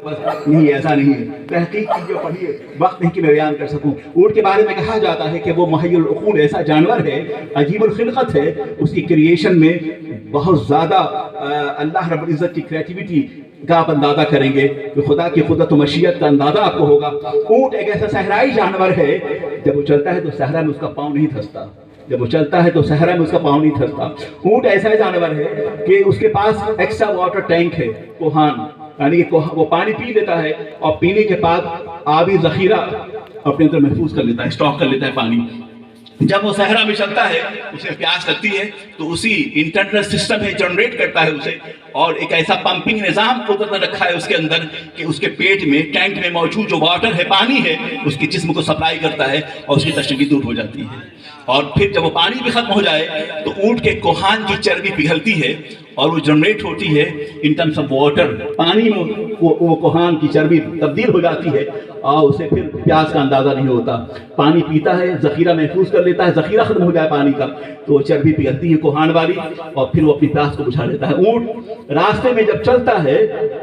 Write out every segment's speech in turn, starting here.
بس نہیں، ایسا نہیں ہے، تحقیق کی جو پڑھی ہے، وقت نہیں کہ میں بیان کر سکوں۔ اونٹ کے بارے میں کہا جاتا ہے کہ وہ محی العقول ایسا جانور ہے، عجیب الخلقت ہے، اس کی کریشن میں بہت زیادہ اللہ رب العزت کی کریٹیوٹی کا آپ اندازہ کریں گے کہ خدا کی قدرت و مشیت کا اندازہ آپ کو ہوگا۔ اونٹ ایک ایسا صحرائی جانور ہے، جب وہ چلتا ہے تو صحرا میں اس کا پاؤں نہیں دھستا، جب وہ چلتا ہے تو صحرا میں اس کا پاؤں نہیں دھستا۔ اونٹ ایسا جانور ہے کہ اس کے پاس ایکسٹرا واٹر ٹینک ہے، کوہان، یعنی کہ وہ پانی پی لیتا ہے اور پینے کے بعد آبی ذخیرہ اپنے اندر محفوظ کر لیتا ہے، اسٹاک کر لیتا ہے پانی۔ جب وہ صحرا میں چلتا ہے، اسے پیاس لگتی ہے تو اسی انٹرنل سسٹم ہے جنریٹ کرتا ہے اسے، اور ایک ایسا پمپنگ نظام قدرت نے رکھا ہے اس کے اندر کہ اس کے پیٹ میں ٹینک میں موجود جو واٹر ہے، پانی ہے، اس کے جسم کو سپلائی کرتا ہے اور اس کی تشنگی دور ہو جاتی ہے۔ اور پھر جب وہ پانی بھی ختم ہو جائے تو اونٹ کے کوہان کی چربی پگھلتی ہے اور وہ جنریٹ ہوتی ہے ان ٹرمز آف واٹر، پانی میں وہ کوہان کی چربی تبدیل ہو جاتی ہے اور اسے پھر پیاس کا اندازہ نہیں ہوتا، پانی پیتا ہے، ذخیرہ محفوظ کر لیتا ہے، ذخیرہ ختم ہو جائے پانی کا تو وہ چربی پگھلتی ہے کوہان والی اور پھر وہ اپنی پیاس کو بجھا لیتا ہے۔ اونٹ راستے میں جب چلتا ہے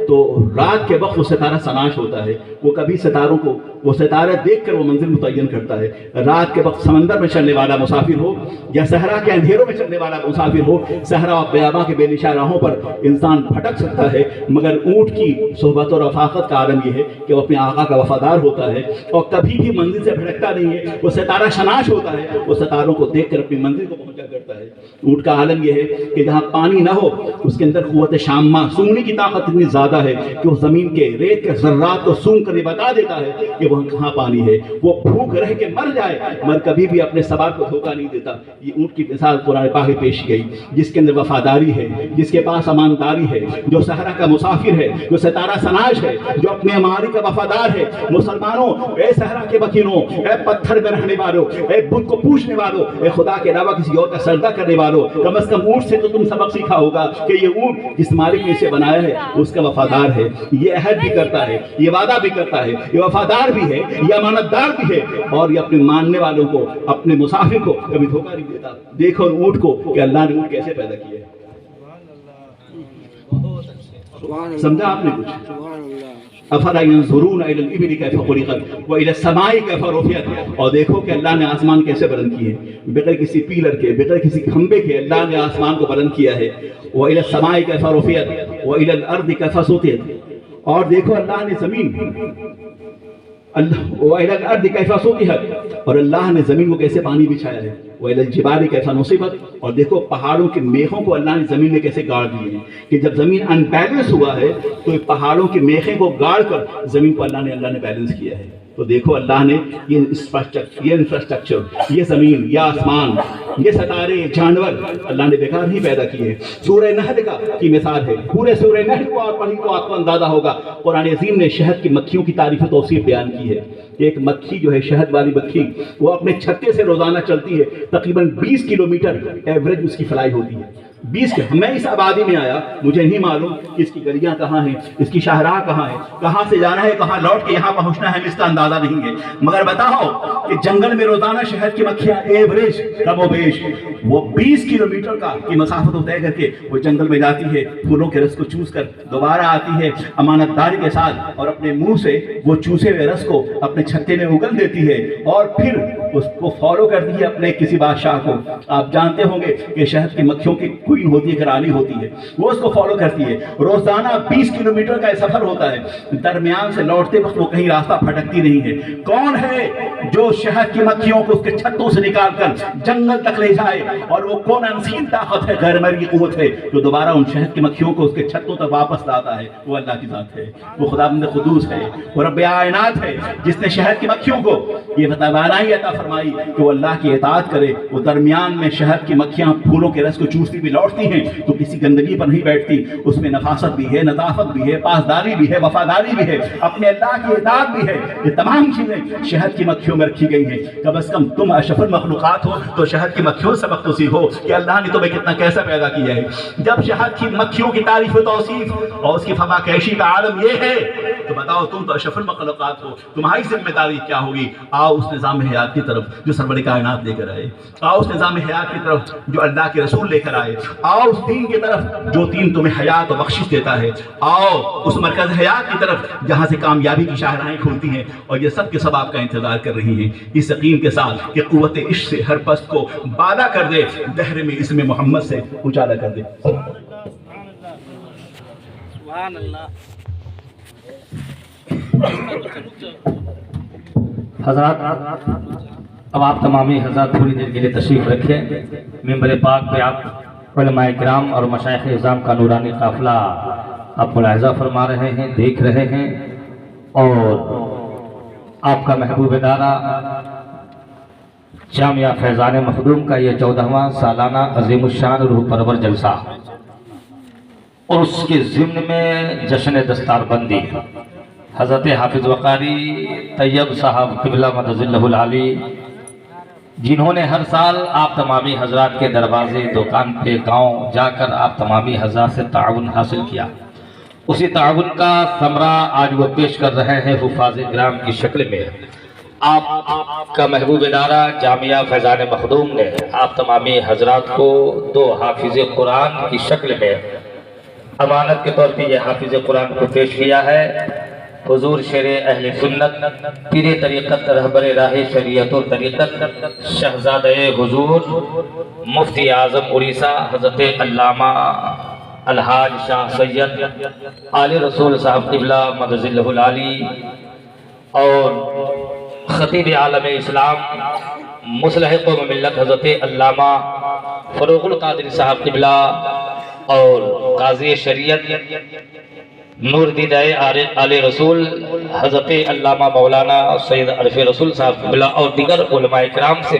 تو رات کے وقت وہ ستارہ سناش ہوتا ہے، وہ کبھی ستاروں کو، وہ ستارے دیکھ کر وہ منزل متعین کرتا ہے۔ رات کے وقت سمندر میں چلنے والا مسافر ہو یا صحرا کے اندھیروں میں چلنے والا مسافر ہو، صحرا اور بیاباں کے بے نشان راہوں پر انسان بھٹک سکتا ہے، مگر اونٹ کی صحبت اور رفاقت کا عالم یہ ہے کہ وہ اپنے آقا کا وفادار ہوتا ہے اور کبھی بھی منزل سے بھٹکتا نہیں ہے، وہ ستارہ شناش ہوتا ہے، وہ ستاروں کو دیکھ کر اپنی منزل کو پہنچا کرتا ہے۔ اونٹ کا عالم یہ ہے کہ جہاں پانی نہ ہو اس کے اندر قوت شامہ، سونگنے کی طاقت اتنی زیادہ ہے کہ وہ زمین کے ریت کے ذرات کو سونگ کر یہ بتا دیتا ہے کہ وہاں کہاں پانی ہے، وہ بھوک رہ کے مر جائے مگر کبھی بھی اپنے سوار کو دھوکہ نہیں دیتا۔ یہ اونٹ کی مثال قرآن پاک میں پیش گئی، جس کے اندر وفاداری ہے، جس کے پاس امانتداری ہے، جو صحرا کا مسافر ہے، جو ستارہ سناش ہے، جو اپنے امانی کا وفادار ہے۔ مسلمانوں، اے صحرا کے بکینوں، اے پتھر میں رہنے والوں، اے بت کو پوجنے والوں، اے خدا کے علاوہ کسی اور کا سجدہ کرنے والوں، کم از کم اونٹ سے تو تم سبق سیکھا ہوگا کہ یہ اونٹ جس مالک نے اسے بنایا ہے اس کا وفادار ہے، یہ عہد بھی کرتا ہے، یہ وعدہ بھی کرتا ہے، یہ وفادار بھی ہے، یہ امانت دار بھی ہے اور یہ اپنے ماننے والوں کو، اپنے مسافر کو کبھی دھوکہ نہیں دیتا۔ دیکھو اونٹ کو کہ اللہ نے اونٹ کیسے پیدا کیا ہے، سمجھا آپ نے کچھ؟ افلا ينظرون الى الابل كيف خلقت والى السماء كيف رفعت، اور دیکھو کہ اللہ نے آسمان کیسے بلند کیے، بغیر کسی پیلر کے، بغیر کسی کھمبے کے اللہ نے آسمان کو بلند کیا ہے۔ والى السماء كيف رفعت والى الارض كيف سطحت، اور دیکھو اللہ نے زمین، وَإِلَى الْأَرْضِ كَيْفَ سُطِحَتْ، اور اللہ نے زمین کو کیسے پانی بچھایا ہے۔ وَإِلَى الْجِبَالِ كَيْفَ نُصِبَتْ، اور دیکھو پہاڑوں کے میخوں کو اللہ نے زمین میں کیسے گاڑ دیے ہیں کہ جب زمین ان بیلنس ہوا ہے تو پہاڑوں کے میخیں کو گاڑ کر زمین کو اللہ نے بیلنس کیا ہے۔ تو دیکھو اللہ نے یہ انفراسٹرکچر، یہ زمین، یہ آسمان، یہ ستارے، جانور اللہ نے بیکار نہیں پیدا کیے۔ سورہ نحل کی مثال ہے، پورے سورہ نحل کو آپ پڑھی تو آپ کو اندازہ ہوگا، قرآن عظیم نے شہد کی مکھیوں کی تعریف و توصیف بیان کی ہے۔ ایک مکھی جو ہے، شہد والی مکھی، وہ اپنے چھتے سے روزانہ چلتی ہے، تقریباً 20 کلومیٹر ایوریج اس کی فلائی ہوتی ہے۔ 20 میں اس آبادی میں آیا، مجھے نہیں معلوم اس کی گلیاں کہاں ہیں، اس کی شاہراہ کہاں ہے، کہاں سے جانا ہے، کہاں لوٹ کے یہاں پہنچنا ہے، اس کا اندازہ نہیں ہے، مگر بتاؤ کہ جنگل میں روزانہ شہد کی مکھیاں ایوریج کم و بیش وہ 20 کلومیٹر کی مسافت طے کر کے وہ جنگل میں جاتی ہے، پھولوں کے رس کو چوس کر دوبارہ آتی ہے امانت داری کے ساتھ اور اپنے منہ سے وہ چوسے ہوئے رس کو اپنے چھتے میں اگل دیتی ہے اور پھر اس کو فالو کرتی ہے اپنے کسی بادشاہ کو۔ آپ جانتے ہوں گے کہ شہد کی مکھیوں کی کوئین ہوتی ہے، رانی ہوتی ہے، وہ اس کو فالو کرتی ہے۔ روزانہ 20 کلومیٹر کا سفر ہوتا ہے، درمیان سے لوٹتے وقت وہ کہیں راستہ پھٹکتی نہیں ہے۔ کون ہے جو شہد کی مکھیوں کو اس کے چھتوں سے نکال کر جنگل تک لے جائے، اور وہ کون انسین طاقت ہے، غیر مرئی قوت ہے جو دوبارہ ان شہد کی مکھیوں کو اس کے چھتوں تک واپس لاتا ہے؟ وہ اللہ کی ذات ہے، وہ خداوند قدوس ہے، وہ رب کائنات ہے، جس نے شہد کی مکھیوں کو یہ توانائی عطا فرمائی کہ وہ اللہ کی اطاعت کرے۔ وہ درمیان میں شہد کی مکھیاں پھولوں کے رس کو چوستی بھی لوٹتی ہیں تو کسی گندگی پر نہیں بیٹھتی، اس میں نفاست بھی ہے، نظافت بھی ہے، پاسداری بھی ہے، وفاداری بھی ہے، اپنے اللہ کی اطاعت بھی ہے۔ یہ تمام چیزیں شہد کی مکھیوں میں میں رکھی گئی ہیں، کم از کم تم اشرف المخلوقات ہو تو شہد کی مکھیوں سے سبق تو سیکھو کہ اللہ نے تمہیں کتنا کیسا پیدا کیا ہے۔ جب شہد کی مکھیوں کی تعریف و توصیف اور اس کی فواکیشی کا عالم یہ ہے تو بتاؤ تم تو اشرف المخلوقات ہو، تمہاری ذمہ داری کیا ہوگی؟ آؤ اس نظام حیات کی طرف جو سرور کائنات لے کر آئے، آؤ اس نظام حیات کی طرف جو اللہ کے رسول لے کر آئے، آؤ اس دین کی طرف جو دین تمہیں حیات و بخشش دیتا ہے، آؤ اس مرکز حیات کی طرف جہاں سے کامیابی کی شاہراہیں کھولتی ہیں، اور یہ سب کے سب آپ کا انتظار کر رہی ہیں اس یقین کے ساتھ کہ قوت عشق سے ہر پست کو بالا کر دے، دہر میں اسم محمد سے اجالا کر دے۔ سبحان اللہ۔ حضرات اب آپ تمامی حضرات تھوڑی دیر کے لیے تشریف رکھیں، ممبر پاک پہ آپ علماء کرام اور مشائخ اعظام کا نورانی قافلہ آپ ملاحظہ فرما رہے ہیں، دیکھ رہے ہیں، اور آپ کا محبوب ادارہ جامعہ فیضان مخدوم کا یہ 14واں سالانہ عظیم الشان روح پرور جلسہ اور اس کے ضمن میں جشن دستار بندی حضرت حافظ وقاری طیب صاحب قبلہ مدد اللہ العالی، جنہوں نے ہر سال آپ تمامی حضرات کے دروازے دکان پہ گاؤں جا کر آپ تمامی حضرات سے تعاون حاصل کیا، اسی تعاون کا ثمرہ آج وہ پیش کر رہے ہیں حفاظ کرام کی شکل میں۔ آپ کا محبوب ادارہ جامعہ فیضان مخدوم نے آپ تمامی حضرات کو 2 حافظ قرآن کی شکل میں امانت کے طور پہ یہ حافظ قرآن کو پیش کیا ہے۔ حضور شیر اہل سنت، پیر طریقت، رہبر راہ شریعت و طریقت، شہزادہ حضور مفتی اعظم اڑیسہ حضرت علامہ الحاج شاہ سید آل رسول صاحب قبلہ مدد اللہ العالی، اور خطیب عالم اسلام مصلح قوم ملت حضرت علامہ فروغ القادری صاحب قبلہ، اور قاضی شریعت نور الدین آل رسول حضرت علامہ مولانا سید عرف رسول صاحب قبلہ اور دیگر علماء کرام سے